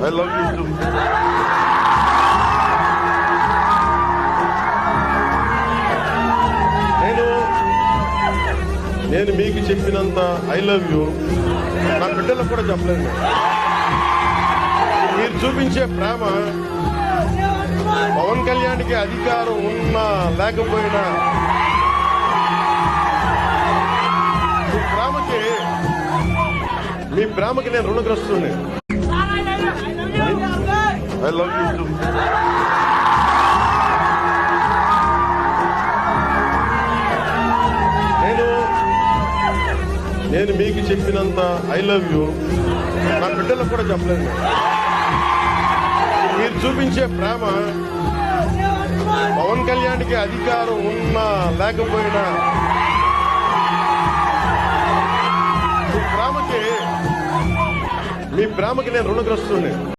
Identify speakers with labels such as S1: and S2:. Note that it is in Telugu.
S1: I love you too. నేను మీకు చెప్పినంత ఐ లవ్ యూ నా బిడ్డలకు కూడా చెప్పలేదు. మీరు చూపించే ప్రేమ పవన్ కళ్యాణ్కి అధికారం ఉన్నా లేకపోయినా మీ ప్రేమకి నేను రుణగ్రస్తుని. I love you too. నేను మీకు చెప్పినంత ఐ లవ్ యూ నా బిడ్డలకు కూడా చెప్పలేదు. మీరు చూపించే ప్రేమ పవన్ కళ్యాణ్కి అధికారం ఉన్నా లేకపోయినా మీ ప్రేమకి నేను రుణగ్రస్తుని.